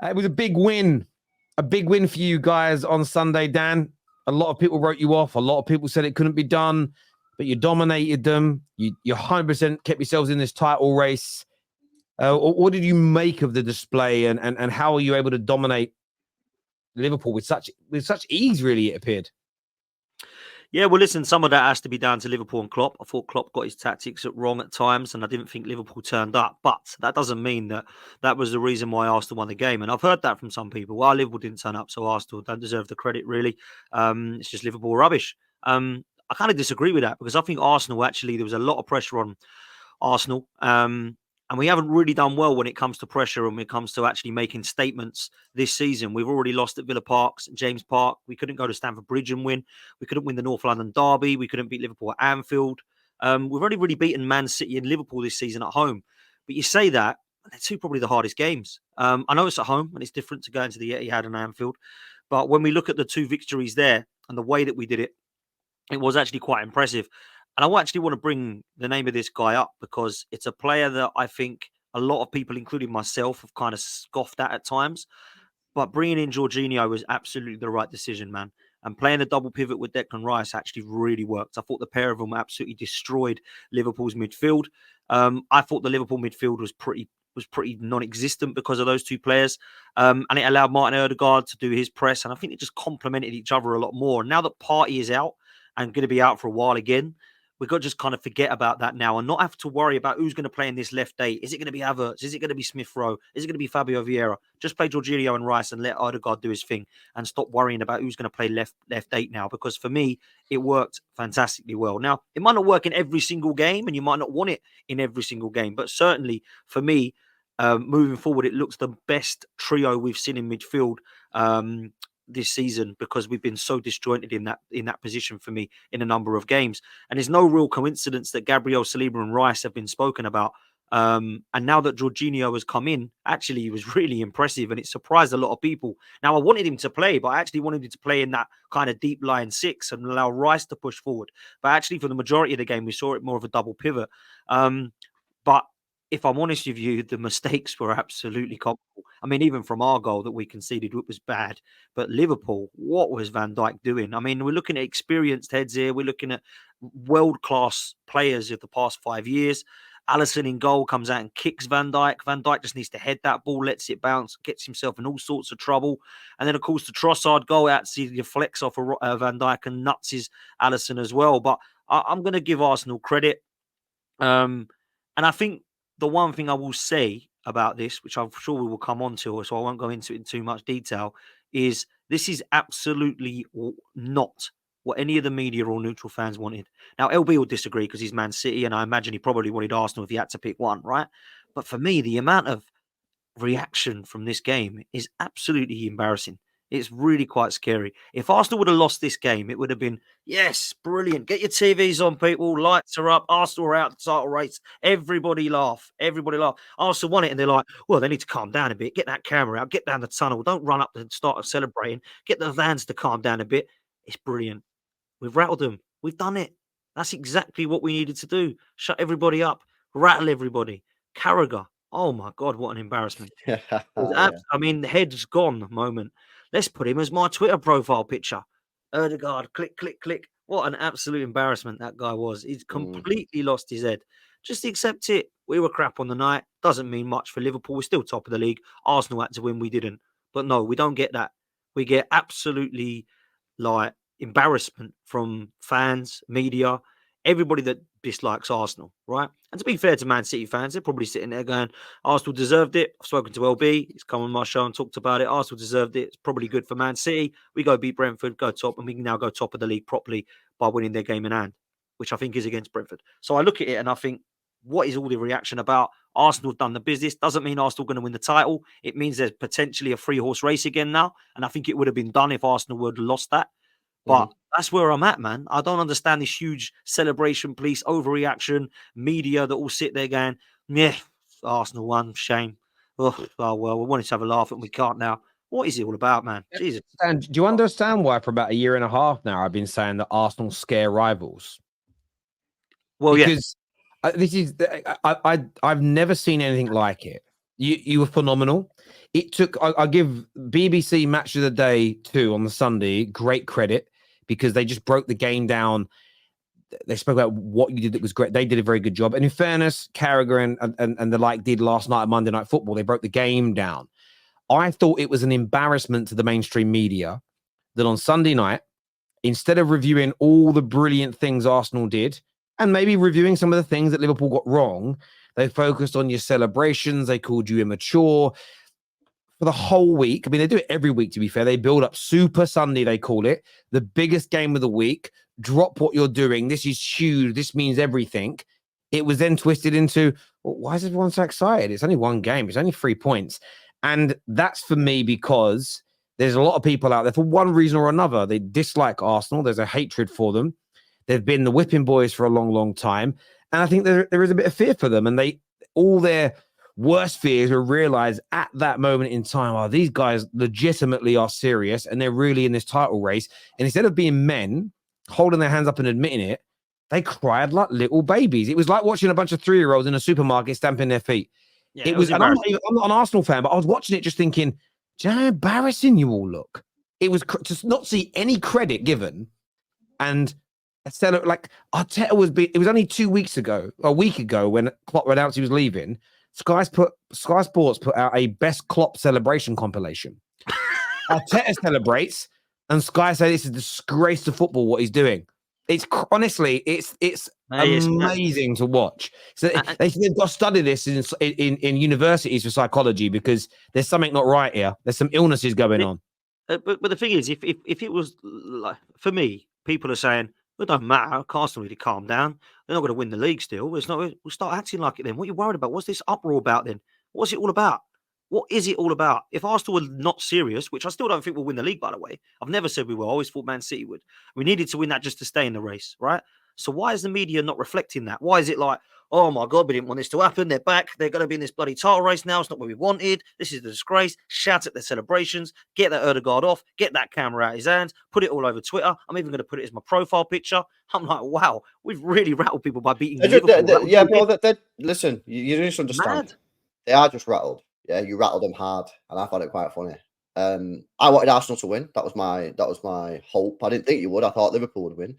It was a big win for you guys on Sunday, Dan. A lot of people wrote you off. A lot of people said it couldn't be done, but you dominated them. You 100% kept yourselves in this title race. What did you make of the display, and how are you able to dominate Liverpool with such ease? Really, it appeared. Yeah, well, listen, some of that has to be down to Liverpool and Klopp. I thought Klopp got his tactics wrong at times, and I didn't think Liverpool turned up. But that doesn't mean that was the reason why Arsenal won the game. And I've heard that from some people. Well, Liverpool didn't turn up, so Arsenal don't deserve the credit, really. It's just Liverpool rubbish. I kind of disagree with that because I think Arsenal, actually, there was a lot of pressure on Arsenal. And we haven't really done well when it comes to pressure and when it comes to actually making statements this season. We've already lost at Villa Park, St James Park. We couldn't go to Stamford Bridge and win. We couldn't win the North London derby. We couldn't beat Liverpool at Anfield. We've only really beaten Man City and Liverpool this season at home. But you say that, they're two probably the hardest games. I know it's at home and it's different to going to the Etihad and Anfield. But when we look at the two victories there and the way that we did it, it was actually quite impressive. And I actually want to bring the name of this guy up because it's a player that I think a lot of people, including myself, have kind of scoffed at times. But bringing in Jorginho was absolutely the right decision, man. And playing a double pivot with Declan Rice actually really worked. I thought the pair of them absolutely destroyed Liverpool's midfield. I thought the Liverpool midfield was pretty non-existent because of those two players. And it allowed Martin Odegaard to do his press. And I think it just complemented each other a lot more. And now that Partey is out and going to be out for a while again, we've got to just kind of forget about that now and not have to worry about who's going to play in this left eight. Is it going to be Havertz? Is it going to be Smith Rowe? Is it going to be Fabio Vieira? Just play Jorginho and Rice and let Odegaard do his thing and stop worrying about who's going to play left eight now, because for me, it worked fantastically well. Now, it might not work in every single game and you might not want it in every single game, but certainly for me, moving forward, it looks the best trio we've seen in midfield this season, because we've been so disjointed in that position for me in a number of games. And there's no real coincidence that Gabriel, Saliba and Rice have been spoken about. And now that Jorginho has come in, actually he was really impressive and it surprised a lot of people. Now, I wanted him to play, but I actually wanted him to play in that kind of deep line six and allow Rice to push forward. But actually for the majority of the game, we saw it more of a double pivot. But if I'm honest with you, the mistakes were absolutely comical. I mean, even from our goal that we conceded, it was bad. But Liverpool, what was Van Dijk doing? I mean, we're looking at experienced heads here. We're looking at world-class players of the past 5 years. Alisson in goal comes out and kicks Van Dijk. Van Dijk just needs to head that ball, lets it bounce, gets himself in all sorts of trouble. And then, of course, the Trossard goal actually deflects off Van Dijk and nuts his Alisson as well. But I'm going to give Arsenal credit. And I think the one thing I will say about this, which I'm sure we will come on to, so I won't go into it in too much detail, is this is absolutely not what any of the media or neutral fans wanted. Now, LB will disagree because he's Man City, and I imagine he probably wanted Arsenal if he had to pick one, right? But for me, the amount of reaction from this game is absolutely embarrassing. It's really quite scary. If Arsenal would have lost this game, it would have been, yes, brilliant. Get your TVs on, people. Lights are up. Arsenal are out the title race. Everybody laugh. Everybody laugh. Arsenal won it, and they're like, well, they need to calm down a bit. Get that camera out. Get down the tunnel. Don't run up and start celebrating. Get the fans to calm down a bit. It's brilliant. We've rattled them. We've done it. That's exactly what we needed to do. Shut everybody up. Rattle everybody. Carragher. Oh, my God, what an embarrassment. Yeah. I mean, the head's gone moment. Let's put him as my Twitter profile picture. Odegaard, click, click, click. What an absolute embarrassment that guy was. He's completely lost his head. Just accept it. We were crap on the night. Doesn't mean much for Liverpool. We're still top of the league. Arsenal had to win. We didn't. But no, we don't get that. We get absolutely like embarrassment from fans, media, everybody that dislikes Arsenal, right? And to be fair to Man City fans, they're probably sitting there going, Arsenal deserved it. I've spoken to LB. He's come on my show and talked about it. Arsenal deserved it. It's probably good for Man City. We go beat Brentford, go top, and we can now go top of the league properly by winning their game in hand, which I think is against Brentford. So I look at it and I think, what is all the reaction about? Arsenal's done the business. Doesn't mean Arsenal going to win the title. It means there's potentially a three-horse race again now. And I think it would have been done if Arsenal would have lost that. But that's where I'm at, man. I don't understand this huge celebration, police, overreaction, media that all sit there going, yeah, Arsenal won, shame. Oh, well, we wanted to have a laugh and we can't now. What is it all about, man? Jesus. And do you understand why for about a year and a half now I've been saying that Arsenal scare rivals? Well, because this is I've never seen anything like it. You were phenomenal. It took. I give BBC Match of the Day 2 on the Sunday great credit because they just broke the game down. They spoke about what you did that was great. They did a very good job. And in fairness, Carragher and the like did last night at Monday Night Football. They broke the game down. I thought it was an embarrassment to the mainstream media that on Sunday night, instead of reviewing all the brilliant things Arsenal did and maybe reviewing some of the things that Liverpool got wrong, they focused on your celebrations. They called you immature for the whole week. I mean, they do it every week, to be fair. They build up Super Sunday, they call it, the biggest game of the week. Drop what you're doing. This is huge. This means everything. It was then twisted into, well, why is everyone so excited? It's only one game. It's only 3 points. And that's for me because there's a lot of people out there for one reason or another. They dislike Arsenal. There's a hatred for them. They've been the whipping boys for a long, long time. And I think there is a bit of fear for them. And all their worst fears were realized at that moment in time. Oh, these guys legitimately are serious and they're really in this title race. And instead of being men, holding their hands up and admitting it, they cried like little babies. It was like watching a bunch of 3-year-olds in a supermarket stamping their feet. Yeah, it was and I'm not an Arsenal fan, but I was watching it just thinking, do you know how embarrassing you all look? It was to not see any credit given. And like Arteta it was only 2 weeks ago, a week ago, when Klopp announced he was leaving. Sky Sports put out a best Klopp celebration compilation. Arteta celebrates, and Sky say this is a disgrace to football what he's doing. It's honestly, it's amazing to watch. So they've got to study this in universities for psychology because there's something not right here. There's some illnesses going on. But the thing is, if it was like, for me, people are saying, well, it don't matter. Arsenal really calm down. They're not going to win the league still. It's not. We'll start acting like it then. What are you worried about? What's this uproar about then? What's it all about? What is it all about? If Arsenal were not serious, which I still don't think we'll win the league, by the way. I've never said we will. I always thought Man City would. We needed to win that just to stay in the race, right? So why is the media not reflecting that? Why is it like, oh my God, we didn't want this to happen. They're back. They're going to be in this bloody title race now. It's not what we wanted. This is the disgrace. Shout at their celebrations. Get that Erdegaard off. Get that camera out of his hands. Put it all over Twitter. I'm even going to put it as my profile picture. I'm like, wow, we've really rattled people by beating Liverpool. Yeah, bro, listen, you just understand. Mad. They are just rattled. Yeah, you rattled them hard, and I found it quite funny. I wanted Arsenal to win. That was my hope. I didn't think you would. I thought Liverpool would win.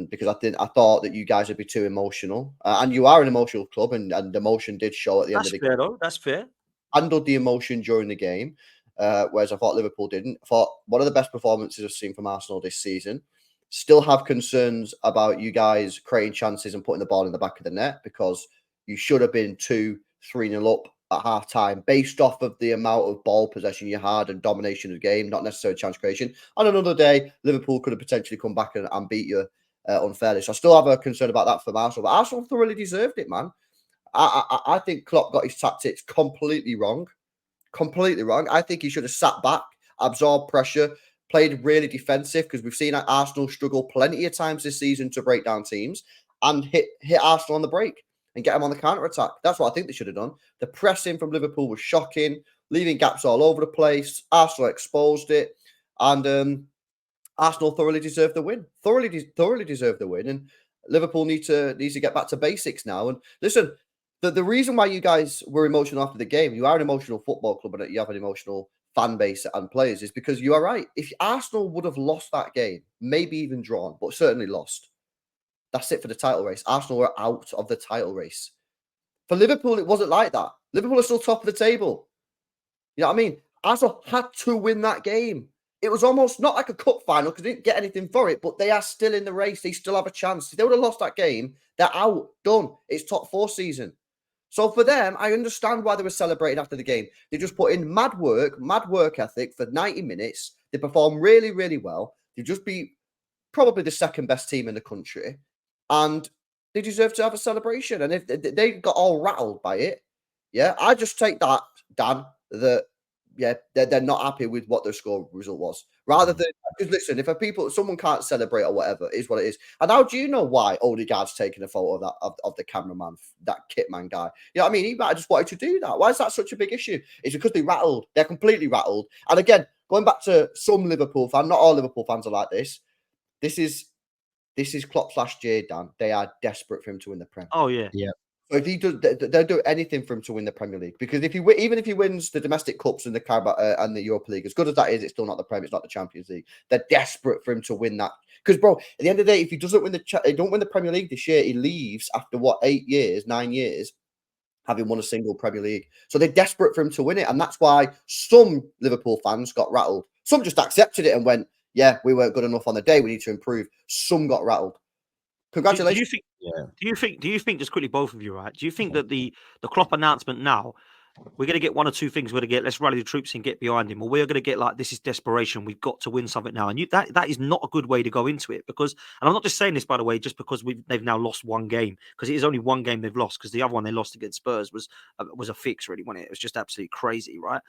Because I thought that you guys would be too emotional, and you are an emotional club, and emotion did show at the end of the game. Though. That's fair. Handled the emotion during the game, whereas I thought Liverpool didn't. I thought one of the best performances I've seen from Arsenal this season. Still have concerns about you guys creating chances and putting the ball in the back of the net because you should have been 2-3-0 up at half time based off of the amount of ball possession you had and domination of the game, not necessarily chance creation. On another day, Liverpool could have potentially come back and beat you unfairly. So I still have a concern about that for Arsenal, but Arsenal thoroughly deserved it, man. I think Klopp got his tactics completely wrong. Completely wrong. I think he should have sat back, absorbed pressure, played really defensive because we've seen Arsenal struggle plenty of times this season to break down teams and hit Arsenal on the break and get them on the counter-attack. That's what I think they should have done. The pressing from Liverpool was shocking, leaving gaps all over the place. Arsenal exposed it, and Arsenal thoroughly deserved the win. Thoroughly deserved the win, and Liverpool needs to get back to basics now. And listen, the reason why you guys were emotional after the game, you are an emotional football club and you have an emotional fan base and players, is because you are right. If Arsenal would have lost that game, maybe even drawn, but certainly lost, that's it for the title race. Arsenal were out of the title race. For Liverpool, it wasn't like that. Liverpool are still top of the table. You know what I mean? Arsenal had to win that game. It was almost not like a cup final because they didn't get anything for it, but they are still in the race. They still have a chance. If they would have lost that game, they're out. Done. It's top 4 season. So for them, I understand why they were celebrating after the game. They just put in mad work ethic for 90 minutes. They performed really, really well. They just beat probably the second best team in the country. And they deserve to have a celebration. And if they got all rattled by it, yeah, I just take that, Dan, that, yeah, they're not happy with what their score result was. Rather than, because listen, if someone can't celebrate or whatever, it is what it is. And how do you know why Odegaard's taking a photo of that of the cameraman, that kitman guy? You know what I mean? He might have just wanted to do that. Why is that such a big issue? It's because they rattled. They're completely rattled. And again, going back to some Liverpool fans, not all Liverpool fans are like this. This is Klopp /J, Dan. They are desperate for him to win the Prem. Oh, yeah. Yeah. So if he does, they'll do anything for him to win the Premier League. Because even if he wins the domestic cups and the Carabao and the Europa League, as good as that is, it's still not the Premier. It's not the Champions League. They're desperate for him to win that. Because, bro, at the end of the day, if he doesn't win don't win the Premier League this year, he leaves after what 9 years, having won a single Premier League. So they're desperate for him to win it, and that's why some Liverpool fans got rattled. Some just accepted it and went, "Yeah, we weren't good enough on the day. We need to improve." Some got rattled. Congratulations. Do you think just quickly, both of you, right? Do you think that the Klopp announcement now, we're going to get one or two things? We're going to get, let's rally the troops and get behind him, or we're going to get like, this is desperation. We've got to win something now, and that is not a good way to go into it. Because, and I'm not just saying this, by the way, just because they've now lost one game, because it is only one game they've lost, because the other one they lost against Spurs was a fix, really, wasn't it? It was just absolutely crazy, right?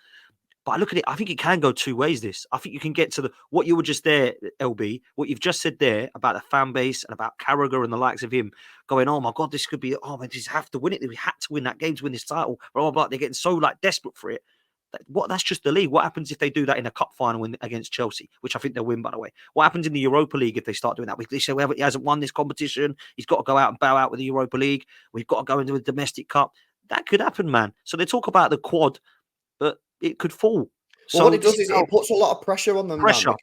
But I look at it, I think it can go two ways, this. I think you can get to what you were just there, LB, what you've just said there about the fan base and about Carragher and the likes of him going, oh my God, this could be, oh, man, just have to win it. We had to win that game to win this title. Blah, blah, blah. They're getting so like desperate for it. That's just the league. What happens if they do that in a cup final against Chelsea, which I think they'll win, by the way? What happens in the Europa League if they start doing that? They say, well, he hasn't won this competition. He's got to go out and bow out with the Europa League. We've got to go into a domestic cup. That could happen, man. So they talk about the quad, but it could fall. So what it does is it puts a lot of pressure on them. Pressure,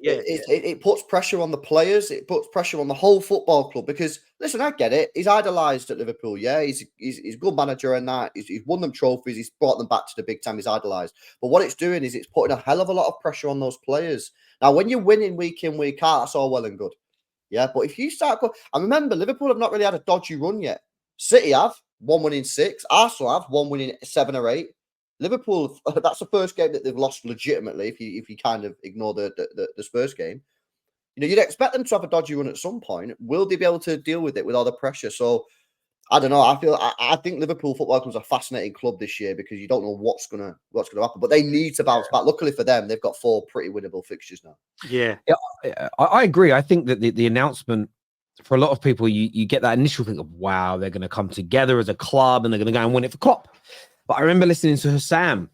yeah. It puts pressure on the players. It puts pressure on the whole football club. Because listen, I get it. He's idolised at Liverpool. Yeah, he's a good manager and that. He's won them trophies. He's brought them back to the big time. He's idolised. But what it's doing is it's putting a hell of a lot of pressure on those players. Now, when you're winning week in, week out, that's all well and good. Yeah, but if you start going, and remember, Liverpool have not really had a dodgy run yet. City have 1 win in 6. Arsenal have 1 win in 7 or 8. Liverpool, that's the first game that they've lost legitimately. If you kind of ignore the Spurs game, you'd expect them to have a dodgy run at some point. Will they be able to deal with it with all the pressure? So I don't know. I think Liverpool Football Club is a fascinating club this year because you don't know what's gonna happen. But they need to bounce back. Luckily for them, they've got 4 pretty winnable fixtures now. Yeah, I agree. I think that the announcement for a lot of people, you get that initial thing of wow, they're going to come together as a club and they're going to go and win it for Klopp. But I remember listening to Sam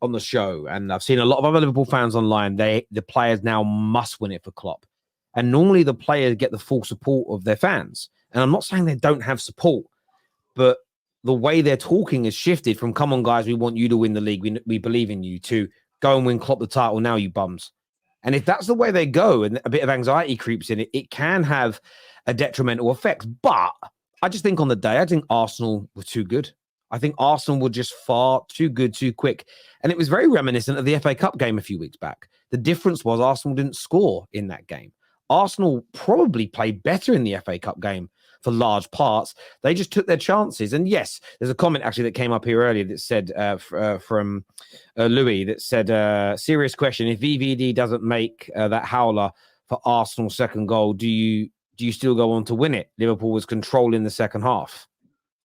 on the show, and I've seen a lot of other Liverpool fans online. The players now must win it for Klopp. And normally the players get the full support of their fans. And I'm not saying they don't have support, but the way they're talking has shifted from, come on, guys, we want you to win the league. We believe in you, to go and win Klopp the title now, you bums. And if that's the way they go and a bit of anxiety creeps in, it can have a detrimental effect. But I just think on the day, I think Arsenal were too good. I think Arsenal were just far too good, too quick. And it was very reminiscent of the FA Cup game a few weeks back. The difference was Arsenal didn't score in that game. Arsenal probably played better in the FA Cup game for large parts. They just took their chances. And yes, there's a comment actually that came up here earlier that said from Louis that said, serious question. If VVD doesn't make that howler for Arsenal's second goal, do you still go on to win it? Liverpool was controlling the second half.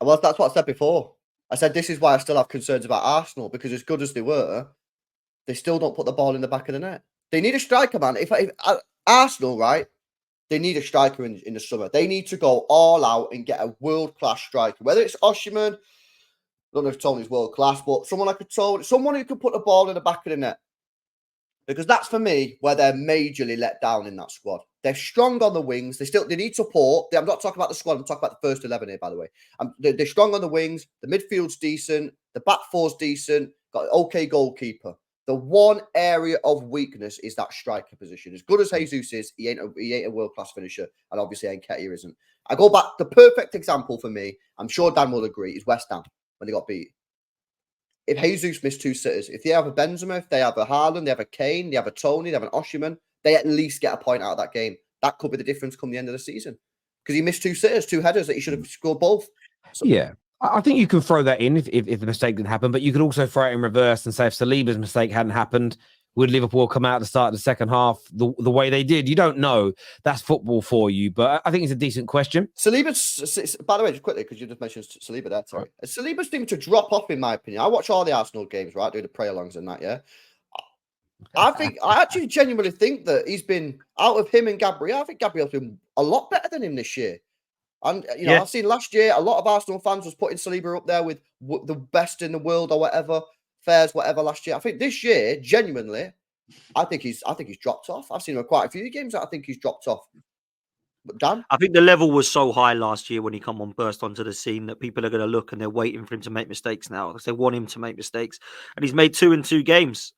Well, that's what I said before. I said this is why I still have concerns about Arsenal, because as good as they were, they still don't put the ball in the back of the net. They need a striker, man. If Arsenal, right, they need a striker in the summer. They need to go all out and get a world-class striker. Whether it's Osimhen, I don't know if Tony's world-class, but someone like a Tony, someone who can put the ball in the back of the net. Because that's, for me, where they're majorly let down in that squad. They're strong on the wings. They need support. I'm not talking about the squad. I'm talking about the first 11 here, by the way. They're strong on the wings. The midfield's decent. The back four's decent. Got an okay goalkeeper. The one area of weakness is that striker position. As good as Jesus is, he ain't a world-class finisher. And obviously, Nketiah isn't. I go back. The perfect example for me, I'm sure Dan will agree, is West Ham when they got beat. If Jesus missed 2 sitters, if they have a Benzema, if they have a Haaland, they have a Kane, they have a Tony, they have an Osimhen, they at least get a point out of that game. That could be the difference come the end of the season. Because he missed 2 sitters, 2 headers that he should have scored both. So, yeah, I think you can throw that in if the mistake didn't happen, but you could also throw it in reverse and say if Saliba's mistake hadn't happened, would Liverpool come out at the start of the second half the way they did? You don't know. That's football for you, but I think it's a decent question. Saliba's, by the way, just quickly, because you just mentioned Saliba there, sorry. Saliba's seemed to drop off, in my opinion. I watch all the Arsenal games, right? Do the pray-alongs and that, yeah? I actually genuinely think that he's been, out of him and Gabriel, I think Gabriel's been a lot better than him this year. And, I've seen last year, a lot of Arsenal fans was putting Saliba up there with the best in the world or whatever, fairs, whatever last year. I think this year, genuinely, I think he's dropped off. I've seen him in quite a few games that I think he's dropped off. Dan? I think the level was so high last year when he come on burst onto the scene that people are going to look and they're waiting for him to make mistakes now because they want him to make mistakes, and he's made 2 in 2 games.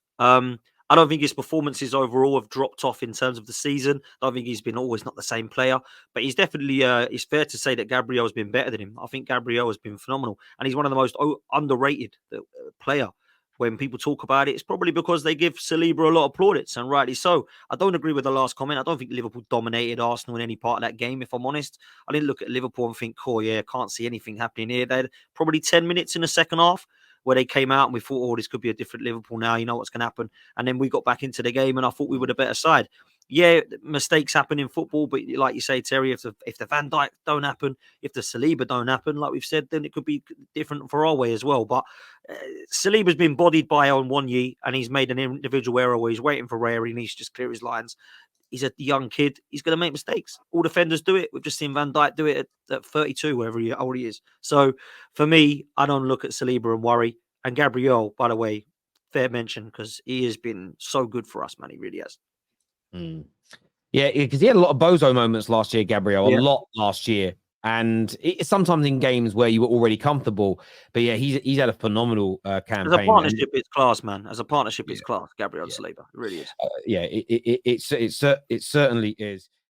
I don't think his performances overall have dropped off in terms of the season. I don't think he's been always not the same player, but he's definitely. It's fair to say that Gabriel's been better than him. I think Gabriel has been phenomenal, and he's one of the most underrated player. When people talk about it, it's probably because they give Saliba a lot of plaudits, and rightly so. I don't agree with the last comment. I don't think Liverpool dominated Arsenal in any part of that game, if I'm honest. I didn't look at Liverpool and think, oh, yeah, can't see anything happening here. They had probably 10 minutes in the second half where they came out and we thought, oh, this could be a different Liverpool now. You know what's going to happen. And then we got back into the game and I thought we were the better side. Yeah, mistakes happen in football, but like you say, Terry, if the Van Dijk don't happen, if the Saliba don't happen, like we've said, then it could be different for our way as well. But Saliba's been bodied by Onwonyi and he's made an individual error where he's waiting for Rare and he's just clear his lines. He's a young kid. He's going to make mistakes. All defenders do it. We've just seen Van Dijk do it at 32, wherever he old he is. So for me, I don't look at Saliba and worry. And Gabriel, by the way, fair mention because he has been so good for us, man. He really has. Yeah, because he had a lot of bozo moments last year, Gabriel. Yeah. A lot last year. And it's sometimes in games where you were already comfortable. But yeah, he's had a phenomenal campaign. As a partnership, it's class, man. As a partnership, it's class. Gabriel Yeah. Saliba. It really is. It certainly is.